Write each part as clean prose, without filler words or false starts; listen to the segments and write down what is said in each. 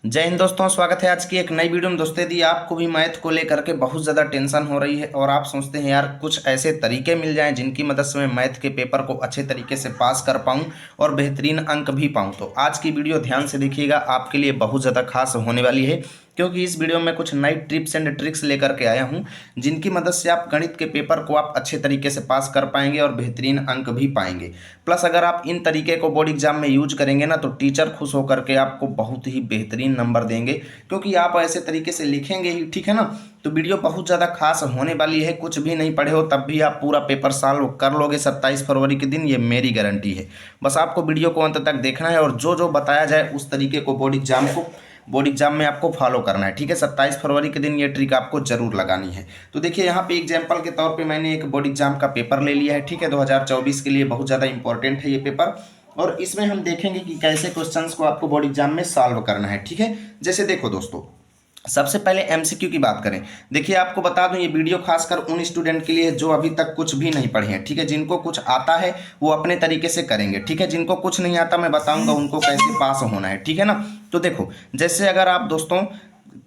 जय हिंद दोस्तों, स्वागत है आज की एक नई वीडियो में। दोस्तों, यदि आपको भी मैथ को लेकर के बहुत ज़्यादा टेंशन हो रही है और आप सोचते हैं यार कुछ ऐसे तरीके मिल जाएं जिनकी मदद से मैं मैथ के पेपर को अच्छे तरीके से पास कर पाऊं और बेहतरीन अंक भी पाऊं, तो आज की वीडियो ध्यान से देखिएगा, आपके लिए बहुत ज़्यादा खास होने वाली है। क्योंकि इस वीडियो में कुछ नई टिप्स एंड ट्रिक्स लेकर के आया हूं जिनकी मदद से आप गणित के पेपर को आप अच्छे तरीके से पास कर पाएंगे और बेहतरीन अंक भी पाएंगे। प्लस अगर आप इन तरीके को बोर्ड एग्जाम में यूज करेंगे ना, तो टीचर खुश होकर के आपको बहुत ही बेहतरीन नंबर देंगे, क्योंकि आप ऐसे तरीके से लिखेंगे ही। ठीक है ना। तो वीडियो बहुत ज़्यादा खास होने वाली है। कुछ भी नहीं पढ़े हो तब भी आप पूरा पेपर सॉल्व कर लोगे 27 फरवरी के दिन, ये मेरी गारंटी है। बस आपको वीडियो को अंत तक देखना है और जो जो बताया जाए उस तरीके को बोर्ड एग्जाम में आपको फॉलो करना है। ठीक है। 27 फरवरी के दिन ये ट्रिक आपको जरूर लगानी है। तो देखिए, यहाँ पे एग्जाम्पल के तौर पे मैंने एक बोर्ड एग्जाम का पेपर ले लिया है। ठीक है। 2024 के लिए बहुत ज़्यादा इंपॉर्टेंट है ये पेपर, और इसमें हम देखेंगे कि कैसे क्वेश्चंस को आपको बोर्ड एग्जाम में सॉल्व करना है। ठीक है। जैसे देखो दोस्तों, सबसे पहले एमसीक्यू की बात करें। देखिए, आपको बता दूं, ये वीडियो खासकर उन स्टूडेंट के लिए जो अभी तक कुछ भी नहीं पढ़े हैं। ठीक है। जिनको कुछ आता है वो अपने तरीके से करेंगे। ठीक है। जिनको कुछ नहीं आता मैं बताऊंगा उनको कैसे पास होना है। ठीक है ना। तो देखो, जैसे अगर आप दोस्तों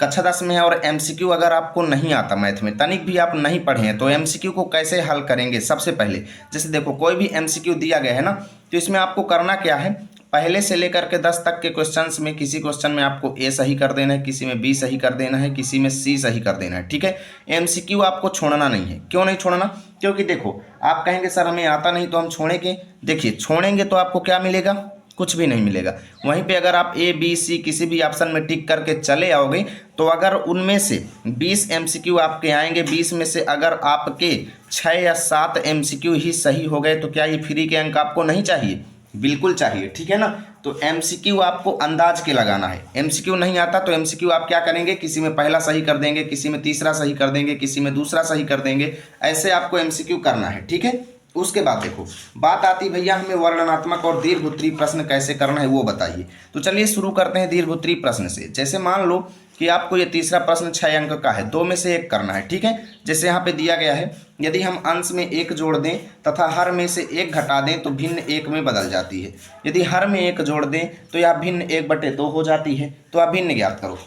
कक्षा 10 में है और एमसीक्यू अगर आपको नहीं आता, मैथ में तनिक भी आप नहीं पढ़े हैं, तो एमसीक्यू को कैसे हल करेंगे। सबसे पहले जैसे देखो, कोई भी एमसीक्यू दिया गया है ना, तो इसमें आपको करना क्या है, पहले से लेकर के 10 तक के क्वेश्चंस में किसी क्वेश्चन में आपको ए सही कर देना है, किसी में बी सही कर देना है, किसी में सी सही कर देना है। ठीक है। एमसीक्यू आपको छोड़ना नहीं है। क्यों नहीं छोड़ना? क्योंकि देखो, आप कहेंगे सर हमें आता नहीं तो हम छोड़ेंगे। देखिए, छोड़ेंगे तो आपको क्या मिलेगा? कुछ भी नहीं मिलेगा। वहीं पे अगर आप ए बी सी किसी भी ऑप्शन में टिक करके चले आओगे, तो अगर उनमें से 20 एमसीक्यू आपके आएंगे, 20 में से अगर आपके 6 या 7 एमसीक्यू ही सही हो गए, तो क्या ये फ्री के अंक आपको नहीं चाहिए? बिल्कुल चाहिए। ठीक है ना। तो एमसीक्यू आपको अंदाज के लगाना है। एमसीक्यू नहीं आता तो एमसीक्यू आप क्या करेंगे, किसी में पहला सही कर देंगे, किसी में तीसरा सही कर देंगे, किसी में दूसरा सही कर देंगे। ऐसे आपको एमसीक्यू करना है। ठीक है। उसके बाद देखो, बात आती भैया हमें वर्णनात्मक और दीर्घोत्तरीय प्रश्न कैसे करना है वो बताइए। तो चलिए शुरू करते हैं दीर्घोत्तरीय प्रश्न से। जैसे मान लो कि आपको ये तीसरा प्रश्न 6 अंक का है, 2 में से 1 करना है। ठीक है। जैसे यहाँ पे दिया गया है, यदि हम अंश में 1 जोड़ दें तथा हर में से 1 घटा दें तो भिन्न 1 में बदल जाती है। यदि हर में 1 जोड़ दें तो यह भिन्न 1/2 हो जाती है। तो आप भिन्न ज्ञात करो।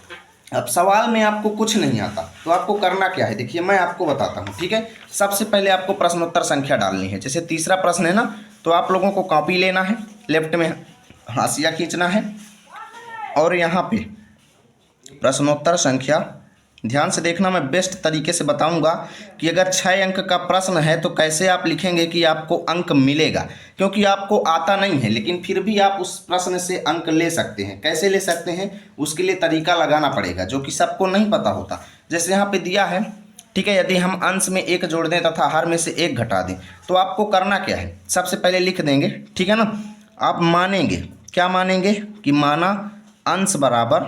अब सवाल में आपको कुछ नहीं आता तो आपको करना क्या है, देखिए मैं आपको बताता हूँ। ठीक है। सबसे पहले आपको प्रश्नोत्तर संख्या डालनी है। जैसे तीसरा प्रश्न है ना, तो आप लोगों को कॉपी लेना है, लेफ्ट में हाशिया खींचना है और यहाँ पे प्रश्नोत्तर संख्या ध्यान से देखना। मैं बेस्ट तरीके से बताऊंगा कि अगर 6 अंक का प्रश्न है तो कैसे आप लिखेंगे कि आपको अंक मिलेगा, क्योंकि आपको आता नहीं है लेकिन फिर भी आप उस प्रश्न से अंक ले सकते हैं। कैसे ले सकते हैं, उसके लिए तरीका लगाना पड़ेगा जो कि सबको नहीं पता होता। जैसे यहाँ पे दिया है, ठीक है, यदि हम अंश में 1 जोड़ दें तथा हर में से 1 घटा दें, तो आपको करना क्या है, सबसे पहले लिख देंगे। ठीक है ना। आप मानेंगे, क्या मानेंगे कि माना अंश बराबर,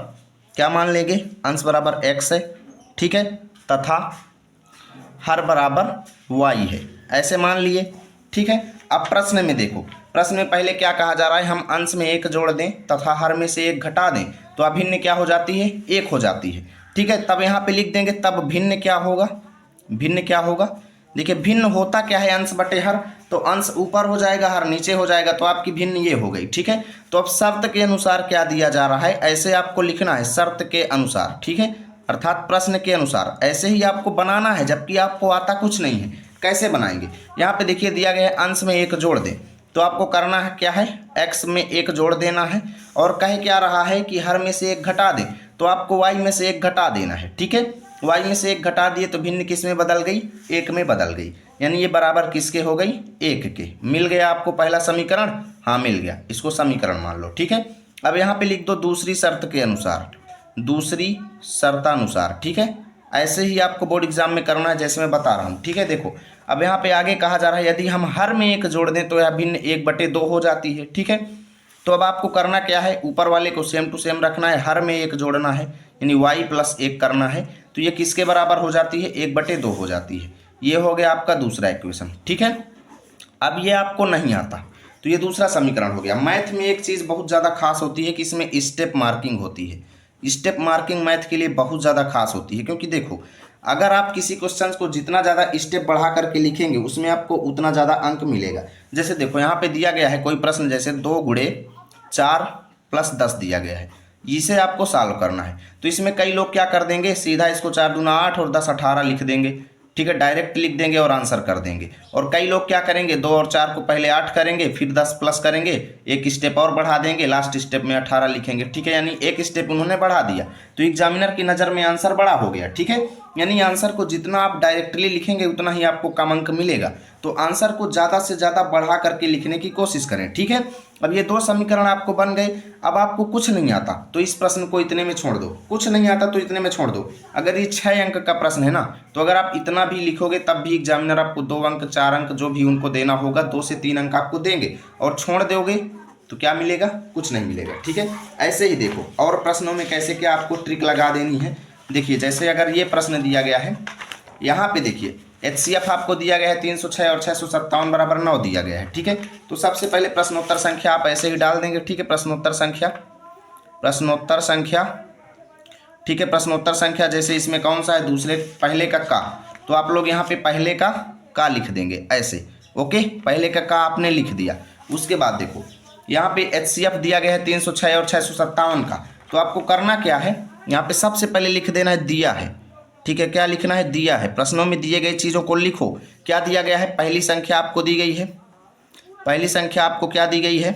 क्या मान लेंगे, अंश बराबर x है। ठीक है। तथा हर बराबर y है, ऐसे मान लिए। ठीक है। अब प्रश्न में देखो, प्रश्न में पहले क्या कहा जा रहा है, हम अंश में 1 जोड़ दें तथा हर में से 1 घटा दें तो अभिन्न क्या हो जाती है, 1 हो जाती है। ठीक है। तब यहाँ पे लिख देंगे, तब भिन्न क्या होगा, भिन्न क्या होगा। देखिए, भिन्न होता क्या है, अंश बटे हर, तो अंश ऊपर हो जाएगा, हर नीचे हो जाएगा, तो आपकी भिन्न ये हो गई। ठीक है। तो अब शर्त के अनुसार क्या दिया जा रहा है, ऐसे आपको लिखना है, शर्त के अनुसार। ठीक है। अर्थात प्रश्न के अनुसार ऐसे ही आपको बनाना है, जबकि आपको आता कुछ नहीं है। कैसे बनाएंगे, यहाँ पे देखिए दिया गया है अंश में 1 जोड़ दें, तो आपको करना है क्या है, x में 1 जोड़ देना है, और कहे क्या रहा है कि हर में से 1 घटा दें, तो आपको y में से 1 घटा देना है। ठीक है। y में से 1 घटा दिए तो भिन्न किस में बदल गई, 1 में बदल गई, यानी ये बराबर किसके हो गई, 1 के। मिल गया आपको पहला समीकरण, हाँ मिल गया, इसको समीकरण मान लो। ठीक है। अब यहाँ पे लिख दो दूसरी शर्त के अनुसार, दूसरी शर्तानुसार। ठीक है। ऐसे ही आपको बोर्ड एग्जाम में करना है जैसे मैं बता रहा हूँ। ठीक है। देखो, अब यहाँ पे आगे कहा जा रहा है, यदि हम हर में 1 जोड़ दें तो यह भिन्न 1/2 हो जाती है। ठीक है। तो अब आपको करना क्या है, ऊपर वाले को सेम टू सेम रखना है, हर में 1 जोड़ना है, यानी y + 1 करना है, तो ये किसके बराबर हो जाती है, 1/2 हो जाती है। ये हो गया आपका दूसरा इक्वेशन। ठीक है। अब ये आपको नहीं आता तो ये दूसरा समीकरण हो गया। मैथ में एक चीज़ बहुत ज़्यादा खास होती है कि इसमें स्टेप मार्किंग होती है। स्टेप मार्किंग मैथ के लिए बहुत ज़्यादा खास होती है, क्योंकि देखो, अगर आप किसी क्वेश्चन को जितना ज़्यादा स्टेप बढ़ा करके लिखेंगे उसमें आपको उतना ज़्यादा अंक मिलेगा। जैसे देखो, यहाँ पे दिया गया है कोई प्रश्न, जैसे 2 × 4 + 10 दिया गया है। इसे आपको सॉल्व करना है। तो इसमें कई लोग क्या कर देंगे, सीधा इसको 4 दूना 8 और 10 18 लिख देंगे, ठीक है, डायरेक्ट लिख देंगे और आंसर कर देंगे। और कई लोग क्या करेंगे, 2 और 4 को पहले 8 करेंगे, फिर 10 प्लस करेंगे, एक स्टेप और बढ़ा देंगे, लास्ट स्टेप में 18 लिखेंगे, ठीक है, यानी एक स्टेप उन्होंने बढ़ा दिया, तो एग्जामिनर की नज़र में आंसर बड़ा हो गया, ठीक है। यानी आंसर को जितना आप डायरेक्टली लिखेंगे उतना ही आपको कम अंक मिलेगा। तो आंसर को ज़्यादा से ज़्यादा बढ़ा करके लिखने की कोशिश करें, ठीक है। अब ये 2 समीकरण आपको बन गए। अब आपको कुछ नहीं आता तो इस प्रश्न को इतने में छोड़ दो, कुछ नहीं आता तो इतने में छोड़ दो। अगर ये 6 अंक का प्रश्न है ना, तो अगर आप इतना भी लिखोगे तब भी एग्जामिनर आपको 2 अंक 4 अंक जो भी उनको देना होगा 2 से 3 अंक आपको देंगे। और छोड़ दोगे तो क्या मिलेगा, कुछ नहीं मिलेगा, ठीक है। ऐसे ही देखो और प्रश्नों में कैसे क्या आपको ट्रिक लगा देनी है। देखिए जैसे अगर ये प्रश्न दिया गया है, यहाँ पे देखिए HCF आपको दिया गया है 306 और 657 बराबर 9 दिया गया है, ठीक है। तो सबसे पहले प्रश्नोत्तर संख्या आप ऐसे ही डाल देंगे, ठीक है। प्रश्नोत्तर संख्या, ठीक है। प्रश्नोत्तर संख्या जैसे इसमें कौन सा है, दूसरे पहले का का, तो आप लोग यहाँ पे पहले का लिख देंगे ऐसे, ओके। पहले का आपने लिख दिया। उसके बाद देखो यहाँ पे HCF दिया गया है 306 और 657 का, तो आपको करना क्या है, यहाँ पे सबसे पहले लिख देना है दिया है, ठीक है। क्या लिखना है, दिया है। प्रश्नों में दिए गए चीज़ों को लिखो। क्या दिया गया है, पहली संख्या आपको दी गई है, पहली संख्या आपको क्या दी गई है,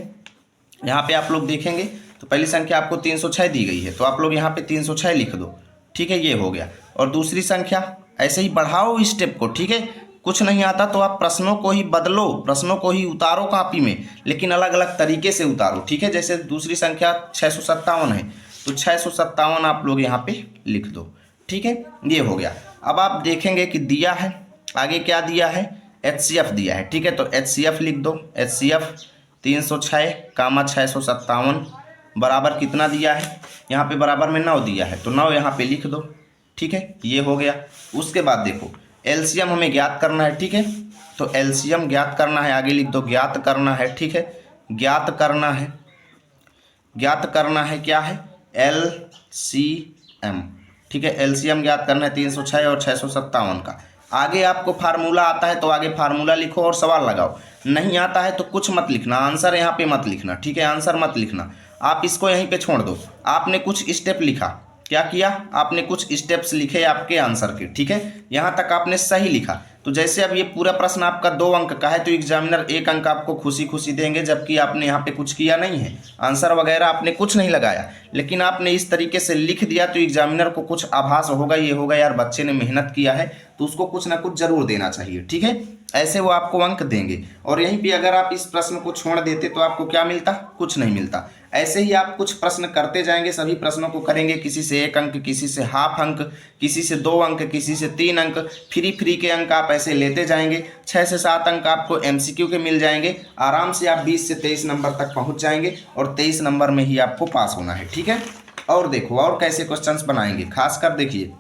यहाँ पे आप लोग देखेंगे तो पहली संख्या आपको 306 दी गई है, तो आप लोग यहाँ पे 306 लिख दो, ठीक है, ये हो गया। और दूसरी संख्या ऐसे ही बढ़ाओ स्टेप को, ठीक है। कुछ नहीं आता तो आप प्रश्नों को ही बदलो, प्रश्नों को ही उतारो कॉपी में, लेकिन अलग अलग तरीके से उतारो, ठीक है। जैसे दूसरी संख्या 657 है, तो 657 आप लोग यहाँ पे लिख दो, ठीक है, ये हो गया। अब आप देखेंगे कि दिया है, आगे क्या दिया है, HCF दिया है, ठीक है। तो HCF लिख दो, HCF 306 कामा 657 बराबर कितना दिया है, यहाँ पे बराबर में 9 दिया है, तो 9 यहाँ पे लिख दो, ठीक है, ये हो गया। उसके बाद देखो LCM हमें ज्ञात करना है, ठीक है। तो LCM ज्ञात करना है, आगे लिख दो ज्ञात करना है, ठीक है, ज्ञात करना है, ज्ञात करना है क्या है, LCM, ठीक है। LCM ज्ञात करना है 306 और 657 का। आगे आपको फार्मूला आता है तो आगे फार्मूला लिखो और सवाल लगाओ, नहीं आता है तो कुछ मत लिखना, आंसर यहाँ पे मत लिखना, ठीक है, आंसर मत लिखना, आप इसको यहीं पे छोड़ दो। आपने कुछ स्टेप लिखा, क्या किया, आपने कुछ स्टेप्स लिखे आपके आंसर के, ठीक है, यहाँ तक आपने सही लिखा। तो जैसे अब ये पूरा प्रश्न आपका 2 अंक का है, तो एग्जामिनर 1 अंक आपको खुशी खुशी देंगे, जबकि आपने यहाँ पे कुछ किया नहीं है, आंसर वगैरह आपने कुछ नहीं लगाया, लेकिन आपने इस तरीके से लिख दिया, तो एग्जामिनर को कुछ आभास होगा, ये होगा यार बच्चे ने मेहनत किया है, तो उसको कुछ ना कुछ जरूर देना चाहिए, ठीक है। ऐसे वो आपको अंक देंगे। और यहीं पे अगर आप इस प्रश्न को छोड़ देते तो आपको क्या मिलता, कुछ नहीं मिलता। ऐसे ही आप कुछ प्रश्न करते जाएंगे, सभी प्रश्नों को करेंगे, किसी से 1 अंक, किसी से हाफ अंक, किसी से 2 अंक, किसी से 3 अंक, फ्री के अंक आप ऐसे लेते जाएंगे। 6 से 7 अंक आपको MCQ के मिल जाएंगे, आराम से आप 20 से 23 नंबर तक पहुंच जाएंगे, और 23 नंबर में ही आपको पास होना है, ठीक है। और देखो और कैसे क्वेश्चंस बनाएंगे, खासकर देखिए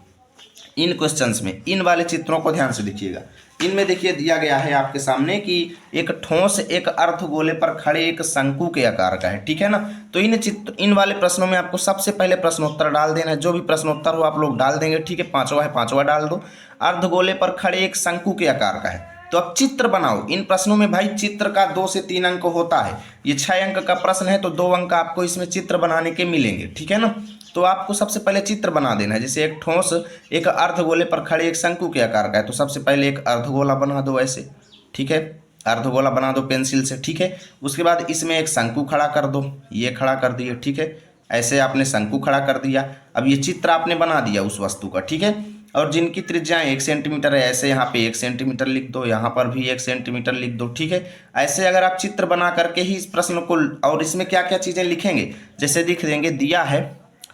इन क्वेश्चंस में, इन वाले चित्रों को ध्यान से देखिएगा। इनमें देखिए दिया गया है आपके सामने कि एक ठोस एक अर्धगोले पर खड़े एक शंकु के आकार का है, ठीक है ना। तो इन वाले प्रश्नों में आपको सबसे पहले प्रश्नोत्तर डाल देना है, जो भी प्रश्नोत्तर हो आप लोग डाल देंगे, ठीक है। 5वां है 5वां डाल दो। अर्धगोले पर खड़े एक शंकु के आकार का है, तो अब चित्र बनाओ। इन प्रश्नों में भाई चित्र का 2 से 3 अंक होता है, ये 6 अंक का प्रश्न है, तो 2 अंक आपको इसमें चित्र बनाने के मिलेंगे, ठीक है ना। तो आपको सबसे पहले चित्र बना देना है। जैसे एक ठोस एक अर्धगोले पर खड़े एक शंकु के आकार का है, तो सबसे पहले एक अर्धगोला बना दो ऐसे, ठीक है, अर्धगोला बना दो पेंसिल से, ठीक है। उसके बाद इसमें एक शंकु खड़ा कर दो, ये खड़ा कर दिए, ठीक है, ऐसे आपने शंकु खड़ा कर दिया। अब ये चित्र आपने बना दिया उस वस्तु का, ठीक है। और जिनकी त्रिज्याएं 1 सेंटीमीटर है, ऐसे यहाँ पे 1 सेंटीमीटर लिख दो, यहाँ पर भी 1 सेंटीमीटर लिख दो, ठीक है। ऐसे अगर आप चित्र बना करके ही इस प्रश्न को, और इसमें क्या क्या चीज़ें लिखेंगे, जैसे लिख देंगे दिया है,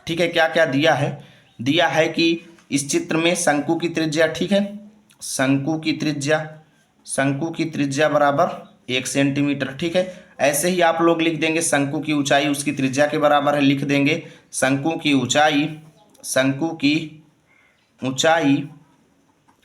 ठीक है, क्या क्या दिया है, दिया है कि इस चित्र में शंकु की त्रिज्या, ठीक है, शंकु की त्रिज्या बराबर 1 सेंटीमीटर, ठीक है। ऐसे ही आप लोग लिख देंगे शंकु की ऊंचाई उसकी त्रिज्या के बराबर है, लिख देंगे शंकु की ऊंचाई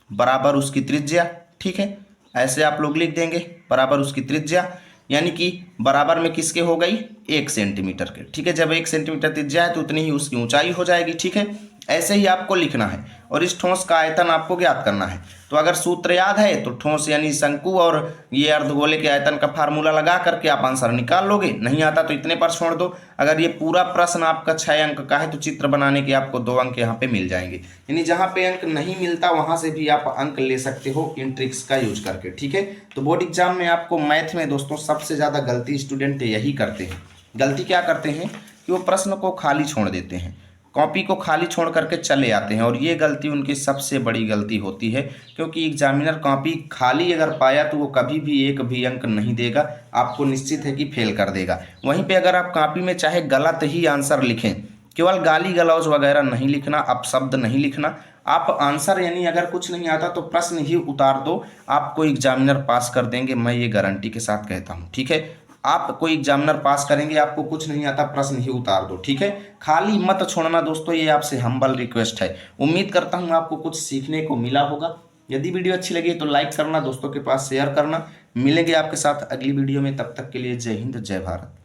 बराबर उसकी त्रिज्या, ठीक है। ऐसे आप लोग लिख देंगे बराबर उसकी त्रिज्या, यानी कि बराबर में किसके हो गई, 1 सेंटीमीटर के, ठीक है। जब 1 सेंटीमीटर त्रिज्या है तो उतनी ही उसकी ऊंचाई हो जाएगी, ठीक है। ऐसे ही आपको लिखना है। और इस ठोस का आयतन आपको ज्ञात करना है। तो अगर सूत्र याद है तो ठोस यानी शंकु और ये अर्धगोले के आयतन का फार्मूला लगा करके आप आंसर निकाल लोगे। नहीं आता तो इतने पर छोड़ दो। अगर ये पूरा प्रश्न आपका 6 अंक का है तो चित्र बनाने के आपको 2 अंक यहाँ पे मिल जाएंगे। यानी जहाँ पे अंक नहीं मिलता वहां से भी आप अंक ले सकते हो इन ट्रिक्स का यूज करके, ठीक है। तो बोर्ड एग्जाम में आपको मैथ में दोस्तों सबसे ज़्यादा गलती स्टूडेंट यही करते हैं। गलती क्या करते हैं कि वो प्रश्न को खाली छोड़ देते हैं, कॉपी को खाली छोड़ करके चले आते हैं, और ये गलती उनकी सबसे बड़ी गलती होती है, क्योंकि एग्जामिनर कॉपी खाली अगर पाया तो वो कभी भी एक भी अंक नहीं देगा, आपको निश्चित है कि फेल कर देगा। वहीं पे अगर आप कॉपी में चाहे गलत ही आंसर लिखें, केवल गाली गलौज वगैरह नहीं लिखना, अपशब्द नहीं लिखना, आप आंसर यानी अगर कुछ नहीं आता तो प्रश्न ही उतार दो, आपको एग्जामिनर पास कर देंगे, मैं ये गारंटी के साथ कहता हूँ, ठीक है। आप कोई एग्जामिनर पास करेंगे, आपको कुछ नहीं आता प्रश्न ही उतार दो, ठीक है। खाली मत छोड़ना दोस्तों, ये आपसे हम्बल रिक्वेस्ट है। उम्मीद करता हूँ आपको कुछ सीखने को मिला होगा। यदि वीडियो अच्छी लगी तो लाइक करना, दोस्तों के पास शेयर करना। मिलेंगे आपके साथ अगली वीडियो में, तब तक के लिए जय हिंद जय भारत।